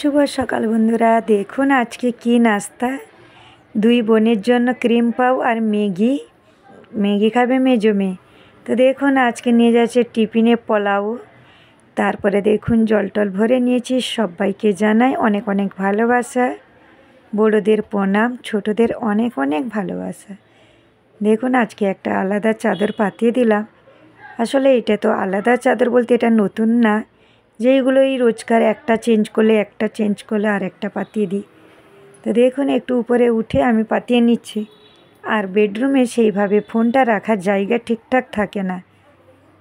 শুভ সকাল বন্ধুরা। দেখুন আজকে কি নাস্তা। দুই বোনের জন্য ক্রিম পাও আর ম্যাগি খাবে মেজো মেয়ে। তো দেখুন আজকে নিয়ে যাচ্ছে টিফিনে পোলাও। তারপরে দেখুন জল টল ভরে নিয়েছি। সবাইকে জানাই অনেক অনেক ভালোবাসা, বড়োদের প্রণাম, ছোটোদের অনেক অনেক ভালোবাসা। দেখুন আজকে একটা আলাদা চাদর পাতিয়ে দিলাম। আসলে এটা তো আলাদা চাদর বলতে এটা নতুন না, যেইগুলোই রোজকার একটা চেঞ্জ করলে আর একটা পাতিয়ে দিই। তো দেখুন একটু উপরে উঠে আমি পাতিয়ে নিচ্ছি। আর বেডরুমে সেইভাবে ফোনটা রাখার জায়গা ঠিকঠাক থাকে না,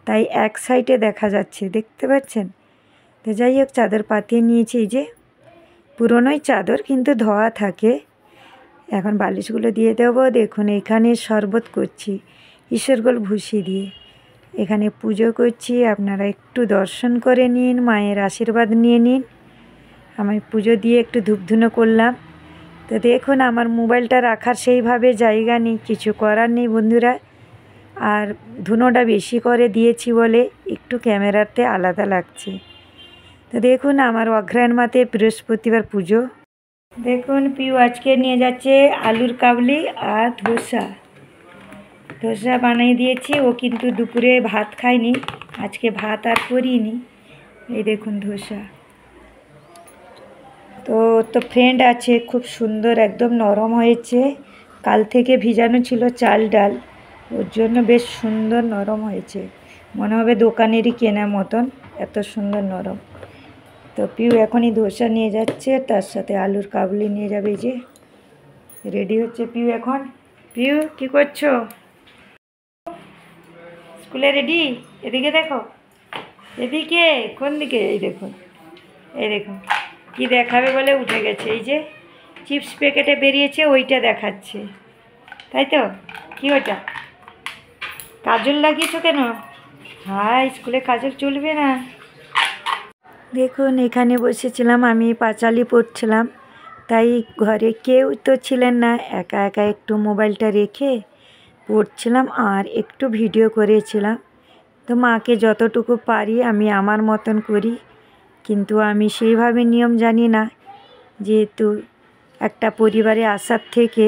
তাই এক সাইডে দেখা যাচ্ছে, দেখতে পাচ্ছেন। তো যাই হোক চাদর পাতিয়ে নিয়েছি। এই যে পুরনোই চাদর, কিন্তু ধোয়া থাকে। এখন বালিশগুলো দিয়ে দেবো। দেখুন এখানে শরবত করছি ঈশ্বরগোল ভুসি দিয়ে। এখানে পুজো করছি, আপনারা একটু দর্শন করে নিন, মায়ের আশীর্বাদ নিয়ে নিন। আমি পুজো দিয়ে একটু ধূপধুনো করলাম। তো দেখুন আমার মোবাইলটা রাখার সেইভাবে জায়গা নেই, কিছু করার নেই বন্ধুরা। আর ধুনোটা বেশি করে দিয়েছি বলে একটু ক্যামেরাতে আলাদা লাগছে। তো দেখুন আমার অঘ্রাণ মাতে বৃহস্পতিবার পুজো। দেখুন পিউ আজকে নিয়ে যাচ্ছে আলুর কাবলি আর ধোসা বানিয়ে দিয়েছি। ও কিন্তু দুপুরে ভাত খায়নি, আজকে ভাত আর করিনি। এই দেখুন ধোসা। তো ফ্রেন্ড আছে, খুব সুন্দর একদম নরম হয়েছে। কাল থেকে ভিজানো ছিল চাল ডাল, ওর জন্য বেশ সুন্দর নরম হয়েছে। মনে হবে দোকানেরই কেনা মতন, এত সুন্দর নরম। তো পিউ এখনই ধোসা নিয়ে যাচ্ছে, তার সাথে আলুর কাবলি নিয়ে যাবে। যে রেডি হচ্ছে পিউ এখন। পিউ কী করছো? স্কুলে রেডি? এদিকে দেখো, এদিকে কোন দিকে? এই দেখুন, এই দেখুন কি দেখাবে বলে উঠে গেছে। এই যে চিপস প্যাকেটে বেরিয়েছে, ওইটা দেখাচ্ছে, তাই তো? কি ওটা? কাজল লাগিয়েছো কেন? হ্যাঁ, স্কুলে কাজল চলবে না। দেখুন এখানে বসেছিলাম, আমি পাঁচালি পড়ছিলাম, তাই ঘরে কেউ তো ছিলেন না, একা একা একটু মোবাইলটা রেখে পড়ছিলাম আর একটু ভিডিও করেছিলাম। তো মাকে যতটুকু পারি আমি আমার মতন করি, কিন্তু আমি সেইভাবে নিয়ম জানি না। যেহেতু একটা পরিবারে আসার থেকে,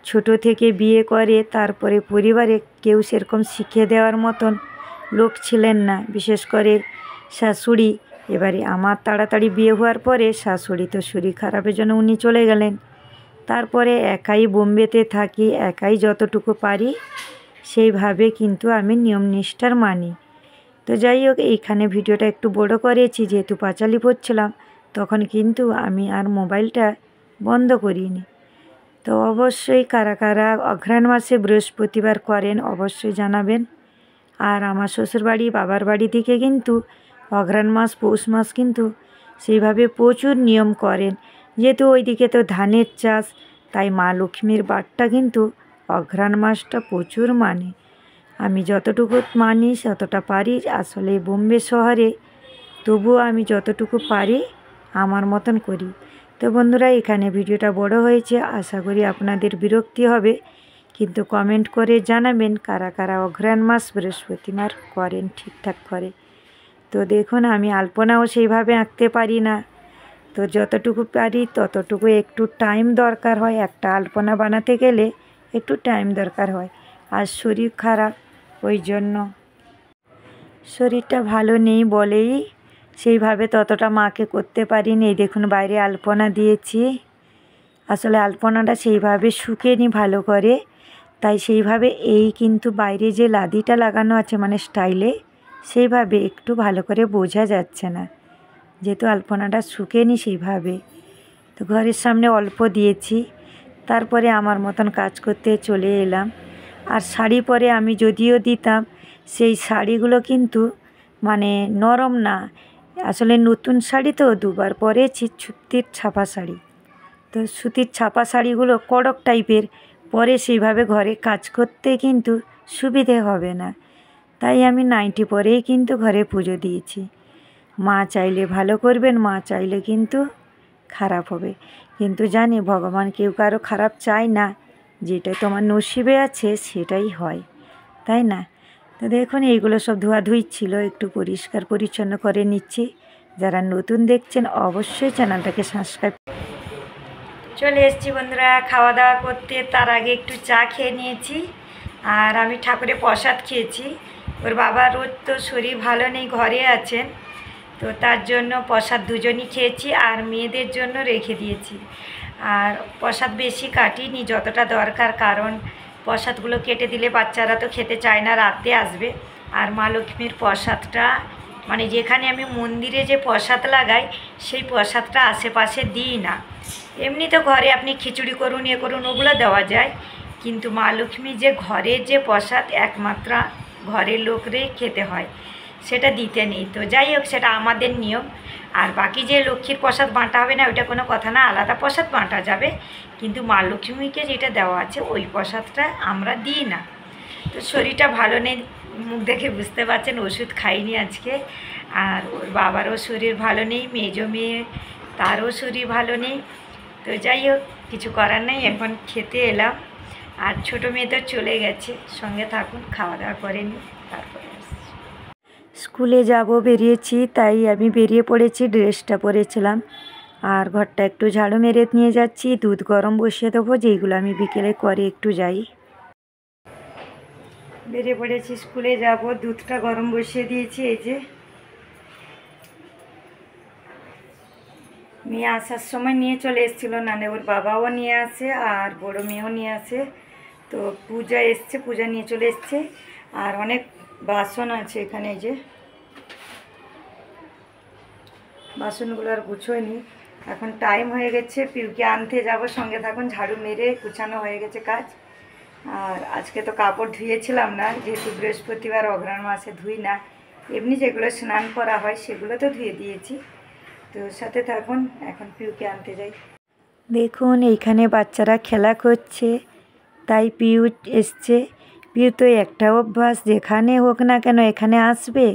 ছোট থেকে বিয়ে করে, তারপরে পরিবারে কেউ সেরকম শিখিয়ে দেওয়ার মতন লোক ছিলেন না, বিশেষ করে শাশুড়ি। এবারে আমার তাড়াতাড়ি বিয়ে হওয়ার পরে শাশুড়ি তো শরীর খারাপের জন্য উনি চলে গেলেন। তারপরে একাই বোম্বেতে থাকি, একাই যতটুকু পারি সেইভাবে কিন্তু আমি নিয়ম নিষ্ঠার মানি। তো যাই হোক, এইখানে ভিডিওটা একটু বড় করেছি, যেহেতু পাঁচালি পড়ছিলাম, তখন কিন্তু আমি আর মোবাইলটা বন্ধ করিনি। তো অবশ্যই কারা কারা অঘ্রাণ মাসে বৃহস্পতিবার করেন অবশ্যই জানাবেন। আর আমার শ্বশুরবাড়ি বাবার বাড়ি থেকে কিন্তু অঘ্রাণ মাস পৌষ মাস কিন্তু সেইভাবে প্রচুর নিয়ম করেন। যেহেতু ওইদিকে তো ধানের চাষ, তাই মা লক্ষ্মীর বারটা কিন্তু অঘ্রাণ মাসটা প্রচুর মানে। আমি যতটুকু মানি ততটা পারি, আসলে বোম্বে শহরে, তবুও আমি যতটুকু পারি আমার মতন করি। তো বন্ধুরা এখানে ভিডিওটা বড় হয়েছে, আশা করি আপনাদের বিরক্তি হবে, কিন্তু কমেন্ট করে জানাবেন কারা কারা অঘ্রাণ মাস বৃহস্পতিবার করেন ঠিকঠাক করে। তো দেখুন আমি আলপনাও সেইভাবে আঁকতে পারি না, তো যতটুকু পারি ততটুকু একটু টাইম দরকার হয়। একটা আলপনা বানাতে গেলে একটু টাইম দরকার হয়। আর শরীর খারাপ, ওই জন্য শরীরটা ভালো নেই বলেই সেইভাবে ততটা মাকে করতে পারিনি। এই দেখুন বাইরে আলপনা দিয়েছি, আসলে আলপনাটা সেইভাবে শুকেনি ভালো করে, তাই সেইভাবে এই কিন্তু বাইরে যে লাদিটা লাগানো আছে মানে স্টাইলে, সেইভাবে একটু ভালো করে বোঝা যাচ্ছে না, যেহেতু আলপনাটা শুকেনি সেইভাবে। তো ঘরের সামনে অল্প দিয়েছি, তারপরে আমার মতন কাজ করতে চলে এলাম। আর শাড়ি পরে আমি যদিও দিতাম, সেই শাড়িগুলো কিন্তু মানে নরম না, আসলে নতুন শাড়ি তো দুবার পরেছি, সুতির ছাপা শাড়ি। তো সুতির ছাপা শাড়িগুলো কড়ক টাইপের, পরে সেইভাবে ঘরে কাজ করতে কিন্তু সুবিধে হবে না, তাই আমি নাইটি পরেই কিন্তু ঘরে পুজো দিয়েছি। মা চাইলে ভালো করবেন, মা চাইলে কিন্তু খারাপ হবে, কিন্তু জানি ভগবান কেউ কারো খারাপ চায় না, যেটা তোমার নসিবে আছে সেটাই হয়, তাই না? তো দেখুন এইগুলো সব ধোয়াধুয়ি ছিল, একটু পরিষ্কার পরিচ্ছন্ন করে নিচ্ছি। যারা নতুন দেখছেন অবশ্যই চ্যানেলটাকে সাবস্ক্রাইব। চলে এসেছি বন্ধুরা খাওয়া দাওয়া করতে, তার আগে একটু চা খেয়ে নিয়েছি আর আমি ঠাকুরের প্রসাদ খেয়েছি। ওর বাবা রোজ তো শরীর ভালো নেই, ঘরে আছেন, তো তার জন্য প্রসাদ দুজনই খেয়েছি আর মেয়েদের জন্য রেখে দিয়েছি। আর প্রসাদ বেশি কাটিনি, যতটা দরকার, কারণ প্রসাদগুলো কেটে দিলে বাচ্চারা তো খেতে চায় না, রাতে আসবে। আর মা লক্ষ্মীর প্রসাদটা মানে যেখানে আমি মন্দিরে যে প্রসাদ লাগাই সেই প্রসাদটা আশেপাশে দিই না। এমনি তো ঘরে আপনি খিচুড়ি করুন, এ করুন, ওগুলো দেওয়া যায়, কিন্তু মা লক্ষ্মী যে ঘরের যে প্রসাদ একমাত্র ঘরের লোকরেই খেতে হয়, সেটা দিতে নেই। তো যাই হোক, সেটা আমাদের নিয়ম। আর বাকি যে লক্ষ্মীর প্রসাদ বাঁটা হবে না, ওইটা কোনো কথা না, আলাদা প্রসাদ বাঁটা যাবে, কিন্তু মা লক্ষ্মীকে যেটা দেওয়া আছে ওই প্রসাদটা আমরা দিই না। তো শরীরটা ভালো নেই, মুখ দেখে বুঝতে পারছেন, ওষুধ খাইনি আজকে। আর ওর বাবারও শরীর ভালো নেই, মেজো মেয়ে তারও শরীর ভালো নেই। তো যাই হোক, কিছু করার নেই, এখন খেতে এলাম। আর ছোটো মেয়ে তো চলে গেছে, সঙ্গে থাকুন, খাওয়া দাওয়া করে নিই, তারপরে স্কুলে যাব বেরিয়েছি, তাই আমি বেরিয়ে পড়েছি, ড্রেসটা পরেছিলাম। আর ঘরটা একটু ঝাড়ু মেরে নিয়ে যাচ্ছি, দুধ গরম বসিয়ে দেবো, যেইগুলো আমি বিকেলে করে একটু যাই। বেরিয়ে পড়েছি, স্কুলে যাব, দুধটা গরম বসিয়ে দিয়েছি। এই যে মেয়ে আসার সময় নিয়ে চলে এসেছিলো, নানে ওর বাবাও নিয়ে আসে আর বড় মেয়েও নিয়ে আসে। তো পূজা এসছে, পূজা নিয়ে চলে এসছে। আর অনেক বাসন আছে এখানে, এই যে বাসনগুলো আর গুছোয়নি। এখন টাইম হয়ে গেছে, পিউকে আনতে যাব, সঙ্গে থাকুন। ঝাড়ু মেরে গুছানো হয়ে গেছে কাজ। আর আজকে তো কাপড় ধুয়েছিলাম না, যেহেতু বৃহস্পতিবার, অঘ্রাণ মাসে ধুই না, এমনি যেগুলো স্নান করা হয় সেগুলো তো ধুয়ে দিয়েছি। তো সাথে থাকুন, এখন পিউকে আনতে যাই। দেখুন এইখানে বাচ্চারা খেলা করছে, তাই পিউ এসছে। পিউ তো একটা অভ্যাস, যেখানে হোক না কেন এখানে আসবে,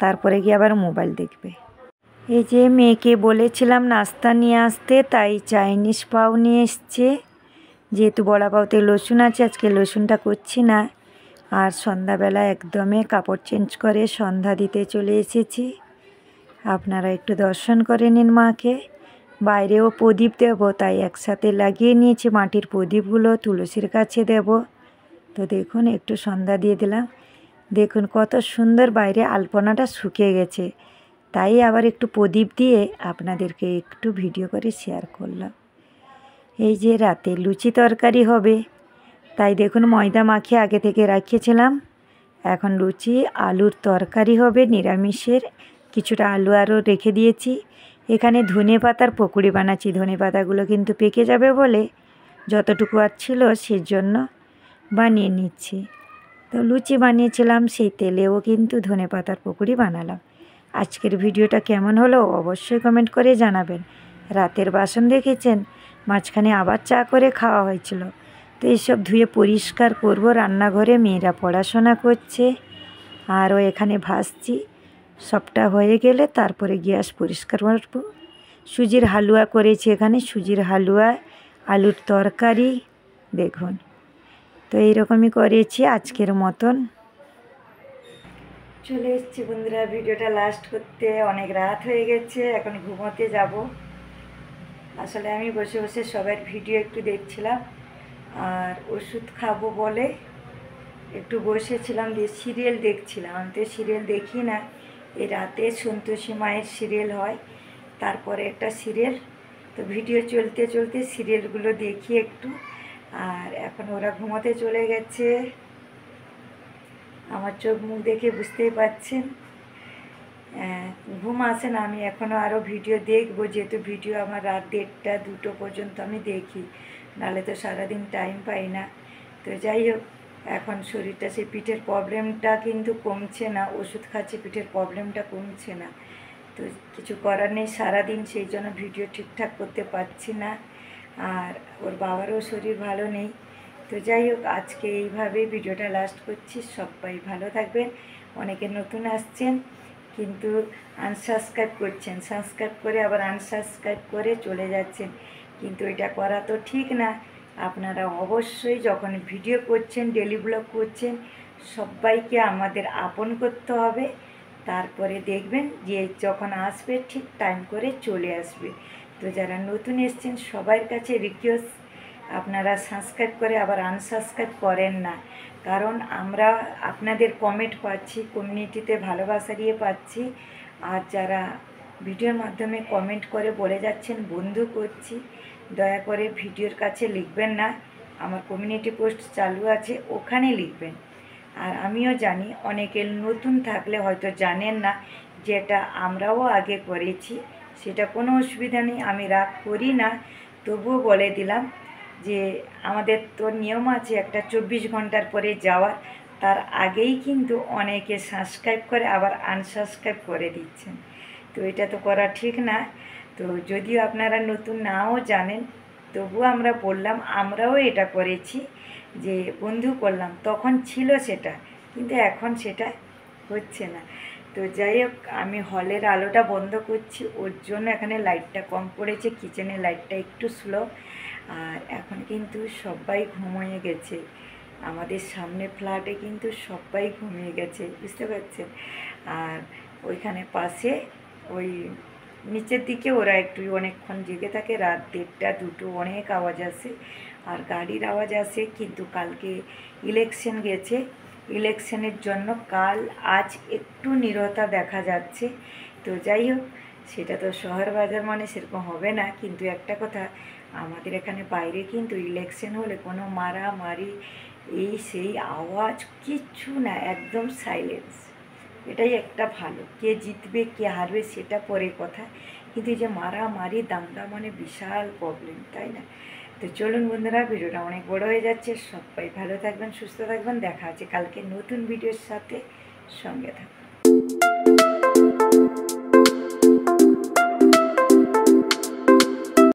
তারপরে গিয়ে আবার মোবাইল দেখবে। এই যে মেয়েকে বলেছিলাম নাস্তা নিয়ে আসতে, তাই চাইনিজ পাও নিয়ে এসছে। যেহেতু বড়া পাওতে রসুন আছে, আজকে রসুনটা করছি না। আর সন্ধ্যাবেলা একদমই কাপড় চেঞ্জ করে সন্ধ্যা দিতে চলে এসেছি। আপনারা একটু দর্শন করে নিন মাকে। বাইরেও প্রদীপ দেব, তাই একসাথে লাগিয়ে নিয়েছি মাটির প্রদীপগুলো, তুলসীর কাছে দেব। তো দেখুন একটু সন্ধ্যা দিয়ে দিলাম। দেখুন কত সুন্দর বাইরে আলপনাটা শুকিয়ে গেছে, তাই আবার একটু প্রদীপ দিয়ে আপনাদেরকে একটু ভিডিও করে শেয়ার করলাম। এই যে রাতে লুচি তরকারি হবে, তাই দেখুন ময়দা মাখিয়ে আগে থেকে রাখিয়েছিলাম। এখন লুচি আলুর তরকারি হবে নিরামিষের, কিছুটা আলু আরও রেখে দিয়েছি। এখানে ধনে পাতার পকোড়ি বানাচ্ছি, ধনে পাতাগুলো কিন্তু পেকে যাবে বলে যতটুকু আর ছিল সেজন্য বানিয়ে নিচ্ছি। তো লুচি বানিয়েছিলাম, সেই তেলেও কিন্তু ধনে পাতার পকোড়ি বানালাম। আজকের ভিডিওটা কেমন হলো অবশ্যই কমেন্ট করে জানাবেন। রাতের বাসন দেখেছেন, মাঝখানে আবার চা করে খাওয়া হয়েছিল। তো এইসব ধুয়ে পরিষ্কার করব। রান্নাঘরে মেয়েরা পড়াশোনা করছে, আরও এখানে ভাসছি। সবটা হয়ে গেলে তারপরে গ্যাস পরিষ্কার করব। সুজির হালুয়া করেছি, এখানে সুজির হালুয়া, আলুর তরকারি, দেখুন। তো এইরকমই করেছি আজকের মতন। চলে এসেছি বন্ধুরা ভিডিওটা লাস্ট করতে, অনেক রাত হয়ে গেছে, এখন ঘুমোতে যাব। আসলে আমি বসে বসে সবার ভিডিও একটু দেখছিলাম, আর ওষুধ খাবো বলে একটু বসেছিলাম, দিয়ে সিরিয়াল দেখছিলাম। আমি তো সিরিয়াল দেখি না, এই রাতে সন্তোষী মায়ের সিরিয়াল হয়, তারপরে একটা সিরিয়াল। তো ভিডিও চলতে চলতে সিরিয়ালগুলো দেখি একটু। আর এখন ওরা ঘুমোতে চলে গেছে, আমার চোখ মুখ দেখে বুঝতেই পারছেন ঘুম আসে না। আমি এখনও আরও ভিডিও দেখবো, যেহেতু ভিডিও আমার রাত 1টা 2টো পর্যন্ত আমি দেখি, নাহলে তো সারাদিন টাইম পাই না। তো যাই হোক, এখন শরীরটা, সেই পিঠের প্রবলেমটা কিন্তু কমছে না, ওষুধ খাচ্ছি, পিঠের প্রবলেমটা কমছে না। তো কিছু করার নেই, সারাদিন সেই জন্য ভিডিও ঠিকঠাক করতে পারছি না। আর ওর বাবারও শরীর ভালো নেই। তো যাই হোক, আজকে এইভাবেই ভিডিওটা লাস্ট করছি। সবাই ভালো থাকবেন। অনেকে নতুন আসছেন কিন্তু আনসাবস্ক্রাইব করছেন, সাবস্ক্রাইব করে আবার আনসাবস্ক্রাইব করে চলে যাচ্ছেন, কিন্তু এটা করা তো ঠিক না। আপনারা অবশ্যই যখন ভিডিও করছেন, ডেলি ব্লগ করছেন, সবাইকে আমাদের আপন করতে হবে, তারপরে দেখবেন যে যখন আসবে ঠিক টাইম করে চলে আসবে। তো যারা নতুন এসছেন সবার কাছে রিকোয়েস্ট, আপনারা সাবস্ক্রাইব করে আবার আনসাবস্ক্রাইব করেন না, কারণ আমরা আপনাদের কমেন্ট পাচ্ছি, কমিউনিটিতে ভালোবাসা দিয়ে পাচ্ছি। আর যারা ভিডিওর মাধ্যমে কমেন্ট করে বলে যাচ্ছেন বন্ধু করছি, দয়া করে ভিডিওর কাছে লিখবেন না, আমার কমিউনিটি পোস্ট চালু আছে ওখানে লিখবেন। আর আমিও জানি অনেকে নতুন থাকলে হয়তো জানেন না যেটা আমরাও আগে করেছি, সেটা কোনো অসুবিধা নেই, আমি রাগ করি না, তবুও বলে দিলাম যে আমাদের তো নিয়ম আছে একটা 24 ঘন্টার পরে যাওয়ার, তার আগেই কিন্তু অনেকে সাবস্ক্রাইব করে আবার আনসাবস্ক্রাইব করে দিচ্ছেন। তো এটা তো করা ঠিক না। তো যদিও আপনারা নতুন নাও জানেন, তবুও আমরা বললাম আমরাও এটা করেছি, যে বন্ধু করলাম, তখন ছিল সেটা, কিন্তু এখন সেটা হচ্ছে না। তো যাই হোক, আমি হলের আলোটা বন্ধ করছি, ওর জন্য এখানে লাইটটা কম পড়েছে, কিচেনের লাইটটা একটু স্লো। আর এখন কিন্তু সবাই ঘুমিয়ে গেছে, আমাদের সামনে ফ্ল্যাটে কিন্তু সবাই ঘুমিয়ে গেছে, বুঝতে পারছেন। আর ওইখানে পাশে ওই নিচের দিকে ওরা একটু অনেকক্ষণ জেগে থাকে, রাত 1:30 2 অনেক আওয়াজ আসে, আর গাড়ির আওয়াজ আসে। কিন্তু কালকে ইলেকশন গেছে, ইলেকশনের জন্য কাল আজ একটু নীরবতা দেখা যাচ্ছে। তো যাই হোক, সেটা তো শহর বাজার মানে সেরকম হবে না, কিন্তু একটা কথা, আমাদের এখানে বাইরে কিন্তু ইলেকশন হলে কোনো মারামারি এই সেই আওয়াজ কিচ্ছু না, একদম সাইলেন্স। এটাই একটা ভালো, কে জিতবে কে হারবে সেটা পরে কথা, কিন্তু এই যে মারামারি দাঙ্গা মানে বিশাল প্রবলেম, তাই না? তো চলুন বন্ধুরা, ভিডিওটা অনেক বড় হয়ে যাচ্ছে, সবাই ভালো থাকবেন, সুস্থ থাকবেন, দেখা আছে কালকে নতুন ভিডিওর সাথে, সঙ্গে থাকবেন।